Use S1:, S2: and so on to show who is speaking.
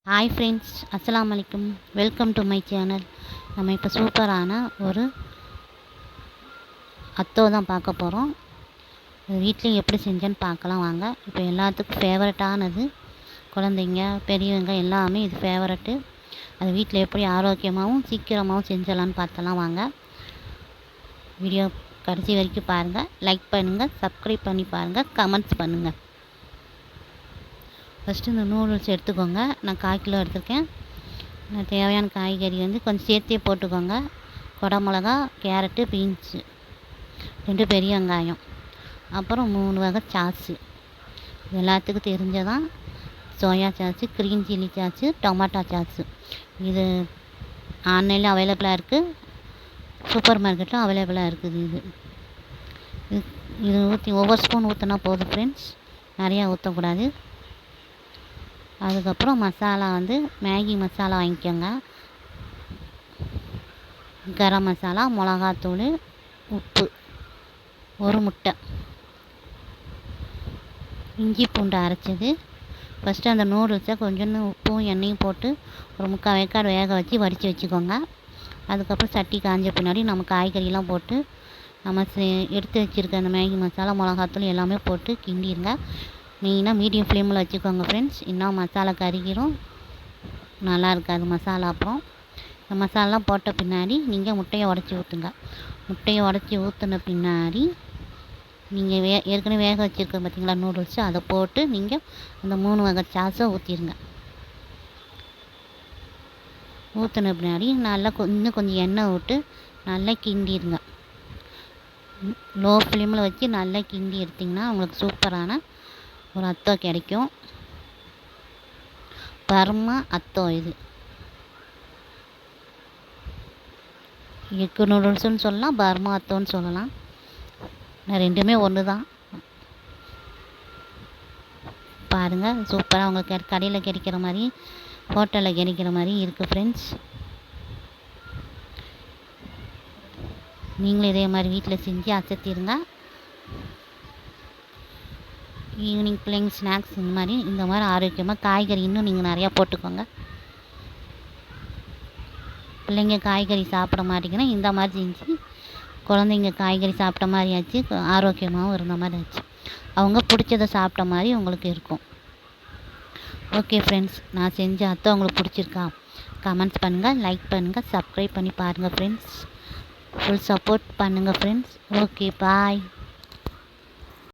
S1: Hi friends, அஸ்ஸலாமு அலைக்கும். Welcome to my channel. நம்ம இப்போ சூப்பரான ஒரு அத்தோ தான் பார்க்க போகிறோம். வீட்லேயும் எப்படி செஞ்சேன்னு பார்க்கலாம் வாங்க. இப்போ எல்லாத்துக்கும் ஃபேவரட்டானது, குழந்தைங்க பெரியவங்க எல்லாமே இது ஃபேவரட்டு. அது வீட்டில் எப்படி ஆரோக்கியமாகவும் சீக்கிரமாகவும் செஞ்சிடலான்னு பார்த்தலாம் வாங்க. வீடியோ கடைசி வரைக்கும் பாருங்கள். லைக் பண்ணுங்கள், சப்ஸ்கிரைப் பண்ணி பாருங்கள், கமெண்ட்ஸ் பண்ணுங்கள். ஃபஸ்ட்டு இந்த நூடுல்ஸ் எடுத்துக்கோங்க. நான் 1/4 கிலோ எடுத்திருக்கேன். தேவையான காய்கறி கொஞ்சம் சேர்த்தே போட்டுக்கோங்க. குடமிளகா, கேரட்டு, பீன்ஸு, 2 பெரிய வெங்காயம், அப்புறம் 3 வகை சாஸு. எல்லாத்துக்கும் தெரிஞ்சதான் soya sauce, green chilli sauce, tomato sauce. இது ஆன்லைனில் அவைலபிளாக இருக்குது, சூப்பர் மார்க்கெட்டில் அவைலபிளாக இருக்குது. இது ஊற்றி ஒவ்வொரு ஸ்பூன் ஊற்றினா போதும் ஃப்ரெண்ட்ஸ், நிறையா ஊற்றக்கூடாது. அதுக்கப்புறம் மசாலா மேகி மசாலா வாங்கிக்கோங்க. கரம் மசாலா, மிளகாத்தூள், உப்பு, 1 முட்டை, இஞ்சி பூண்டு அரைச்சது. ஃபஸ்ட்டு அந்த நூடுல்ஸை கொஞ்சோண்டு உப்பும் எண்ணெயும் போட்டு ஒரு 3/4 வேக்காடு வேக வச்சு வடித்து வச்சுக்கோங்க. அதுக்கப்புறம் சட்டி காஞ்ச பின்னாடி நம்ம காய்கறியெல்லாம் போட்டு நம்ம எடுத்து வச்சுருக்க அந்த மேகி மசாலா, மிளகாத்தூள் எல்லாமே போட்டு கிண்டிடுங்க. மெயினாக மீடியம் ஃப்ளேமில் வச்சுக்கோங்க ஃப்ரெண்ட்ஸ், இன்னும் மசாலா கருகிரும், நல்லா இருக்காது மசாலா. அப்புறம் இந்த மசாலாலாம் போட்ட பின்னாடி நீங்கள் முட்டையை உடச்சி ஊற்றுங்க. முட்டையை உடச்சி ஊற்றின பின்னாடி நீங்கள் ஏற்கனவே வேக வச்சுருக்க பார்த்தீங்களா நூடுல்ஸு, அதை போட்டு நீங்கள் அந்த 3 வகை சாஸை ஊற்றிடுங்க. ஊற்றின பின்னாடி நல்லா இன்னும் கொஞ்சம் எண்ணெய் விட்டு நல்லா கிண்டிடுங்க. லோ ஃப்ளேமில் வச்சு நல்லா கிண்டி எடுத்திங்கன்னா உங்களுக்கு சூப்பரான ஒரு அத்தோ கிடைக்கும். பர்மா அத்தோ. இது எக்கு நூடுல்ஸுன்னு சொல்லலாம், பர்மா அத்தோன்னு சொல்லலாம். ரெண்டுமே ஒன்று தான். பாருங்கள், சூப்பராக உங்களுக்கு கடையில் கிடைக்கிற மாதிரி, ஹோட்டலில் கிடைக்கிற மாதிரி இருக்குது ஃப்ரெண்ட்ஸ். நீங்களும் இதே மாதிரி வீட்டில் செஞ்சு அசத்திடுங்க. ஈவினிங் பிள்ளைங்க ஸ்நாக்ஸ் இந்த மாதிரி ஆரோக்கியமாக காய்கறி இன்னும் நீங்கள் நிறையா போட்டுக்கோங்க. பிள்ளைங்க காய்கறி சாப்பிட மாட்டேங்கன்னா இந்த மாதிரி செஞ்சு குழந்தைங்க காய்கறி சாப்பிட்ட மாதிரி ஆச்சு, ஆரோக்கியமாகவும் இருந்த மாதிரி ஆச்சு, அவங்க பிடிச்சதை சாப்பிட்ட மாதிரி உங்களுக்கு இருக்கும். ஓகே ஃப்ரெண்ட்ஸ், நான் செஞ்ச அத்தோ உங்களுக்கு பிடிச்சிருக்கா? கமெண்ட்ஸ் பண்ணுங்கள், லைக் பண்ணுங்கள், சப்ஸ்கிரைப் பண்ணி பாருங்கள் ஃப்ரெண்ட்ஸ். ஃபுல் சப்போர்ட் பண்ணுங்கள் ஃப்ரெண்ட்ஸ். ஓகே, பாய்.